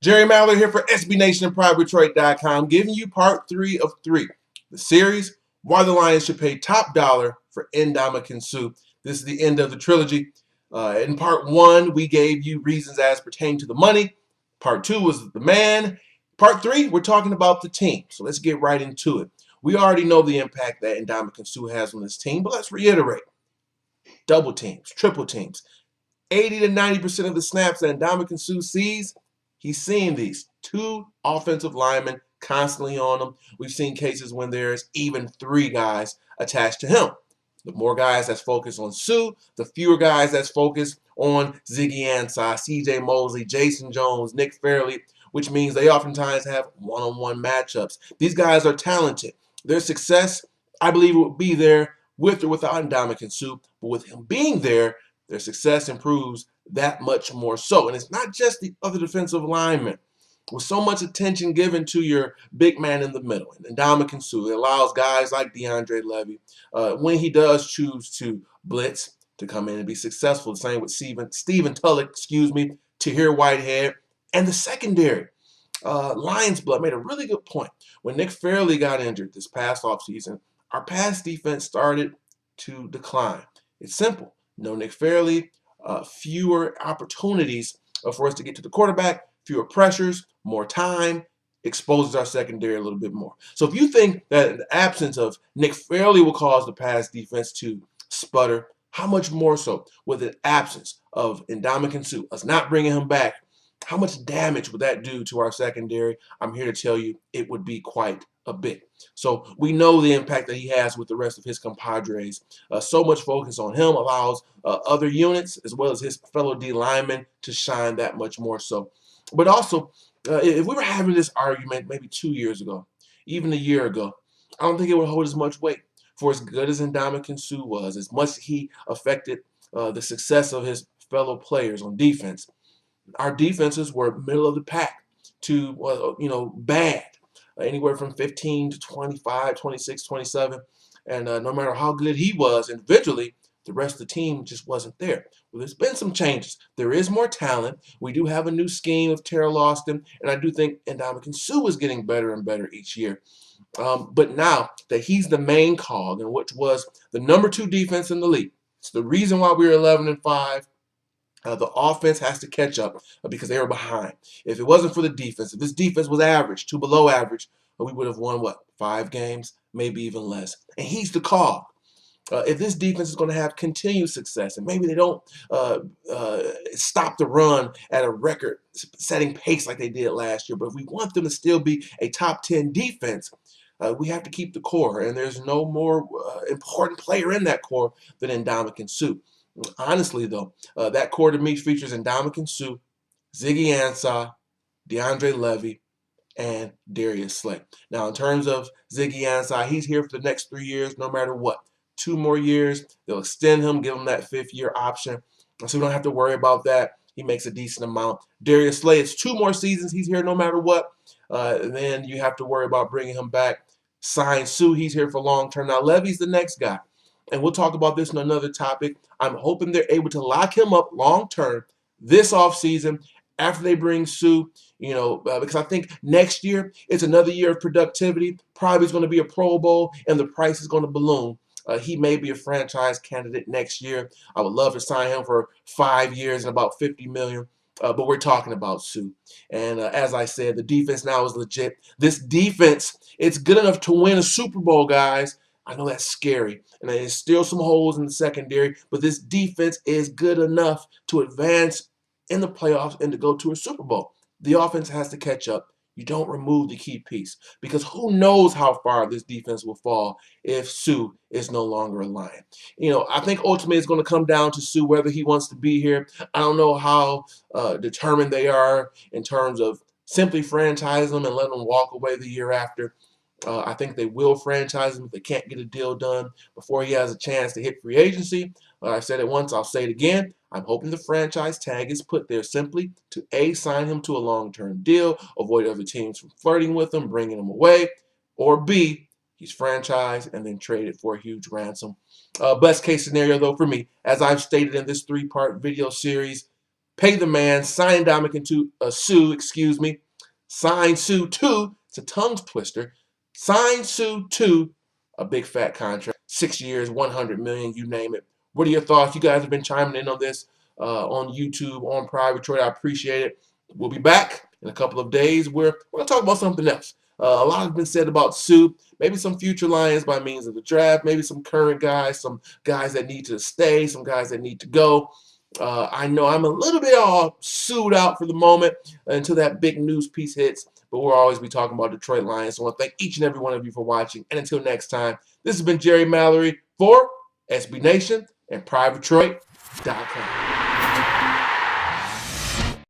Jerry Maller here for SB Nation and PrideDetroit.com, giving you part 3 of 3. The series, Why the Lions Should Pay Top Dollar for Ndamukong Suh. This is the end of the trilogy. In part 1, we gave you reasons as pertaining to the money. Part 2 was the man. Part 3, we're talking about the team. So let's get right into it. We already know the impact that Ndamukong Suh has on this team, but let's reiterate. Double teams, triple teams. 80 to 90% of the snaps that Ndamukong Suh sees, he's seeing these. 2 offensive linemen constantly on him. We've seen cases when there's even 3 guys attached to him. The more guys that's focused on Suh, the fewer guys that's focused on Ziggy Ansah, C.J. Mosley, Jason Jones, Nick Fairley, which means they oftentimes have one-on-one matchups. These guys are talented. Their success, I believe, will be there with or without Ndamukong Suh, but with him being there, their success improves that much more so. And it's not just the other defensive linemen. With so much attention given to your big man in the middle, and Ndamukong Suh, it allows guys like DeAndre Levy, when he does choose to blitz, to come in and be successful. The same with Stephen Tulloch, Tahir Whitehead, and the secondary. Lions Blood made a really good point. When Nick Fairley got injured this past offseason, our pass defense started to decline. It's simple. No Nick Fairley, fewer opportunities for us to get to the quarterback, fewer pressures, more time, exposes our secondary a little bit more. So if you think that the absence of Nick Fairley will cause the pass defense to sputter, how much more so with the absence of Ndamukong Suh, us not bringing him back, how much damage would that do to our secondary? I'm here to tell you it would be quite a bit. So we know the impact that he has with the rest of his compadres. So much focus on him allows other units as well as his fellow D linemen to shine that much more so. But also, if we were having this argument maybe 2 years ago, even a year ago, I don't think it would hold as much weight. For as good as Ndamukong Suh was, as much as he affected the success of his fellow players on defense, our defenses were middle of the pack to, bad. Anywhere from 15 to 25, 26, 27. And no matter how good he was individually, the rest of the team just wasn't there. Well, there's been some changes. There is more talent. We do have a new scheme of Teryl Austin, and I do think Ndamukong Suh is getting better and better each year. But now that he's the main cog, and which was the number 2 defense in the league, it's the reason why we were 11-5. The offense has to catch up because they were behind. If it wasn't for the defense, if this defense was average to below average, we would have won, 5 games, maybe even less. And he's the cog. If this defense is going to have continued success, and maybe they don't stop the run at a record-setting pace like they did last year, but if we want them to still be a top 10 defense, we have to keep the core. And there's no more important player in that core than Ndamukong Suh. Honestly, though, that core to me features Ndamukong Suh, Ziggy Ansah, DeAndre Levy, and Darius Slay. Now, in terms of Ziggy Ansah, he's here for the next 3 years, no matter what. 2 more years, they'll extend him, give him that 5th-year option, so we don't have to worry about that. He makes a decent amount. Darius Slay, it's 2 more seasons. He's here no matter what. Then you have to worry about bringing him back. Sign Suh, he's here for long-term. Now, Levy's the next guy. And we'll talk about this in another topic. I'm hoping they're able to lock him up long-term this offseason after they bring Suh, because I think next year it's another year of productivity. Probably is going to be a Pro Bowl, and the price is going to balloon. He may be a franchise candidate next year. I would love to sign him for 5 years and about $50 million. But we're talking about Suh. And as I said, the defense now is legit. This defense, it's good enough to win a Super Bowl, guys. I know that's scary, and there's still some holes in the secondary, but this defense is good enough to advance in the playoffs and to go to a Super Bowl. The offense has to catch up. You don't remove the key piece, because who knows how far this defense will fall if Suh is no longer a Lion. I think ultimately it's going to come down to Suh, whether he wants to be here. I don't know how determined they are in terms of simply franchise him and let him walk away the year after. I think they will franchise him if they can't get a deal done before he has a chance to hit free agency. I said it once, I'll say it again. I'm hoping the franchise tag is put there simply to A, sign him to a long-term deal, avoid other teams from flirting with him, bringing him away, or B, he's franchised and then traded for a huge ransom. Best case scenario, though, for me, as I've stated in this 3-part video series, Pay the man, sign Ndamukong Suh, excuse me. Sign Suh to, it's a tongue twister. Sign Suh to a big fat contract. 6 years, 100 million, you name it. What are your thoughts? You guys have been chiming in on this on YouTube, on Private Troy. I appreciate it. We'll be back in a couple of days where we're going to talk about something else. A lot has been said about Suh. Maybe some future Lions by means of the draft. Maybe some current guys, some guys that need to stay, some guys that need to go. I know I'm a little bit all sued out for the moment until that big news piece hits, but we'll always be talking about Detroit Lions. So I want to thank each and every one of you for watching. And until next time, this has been Jerry Mallory for SB Nation and PrivateTroy.com.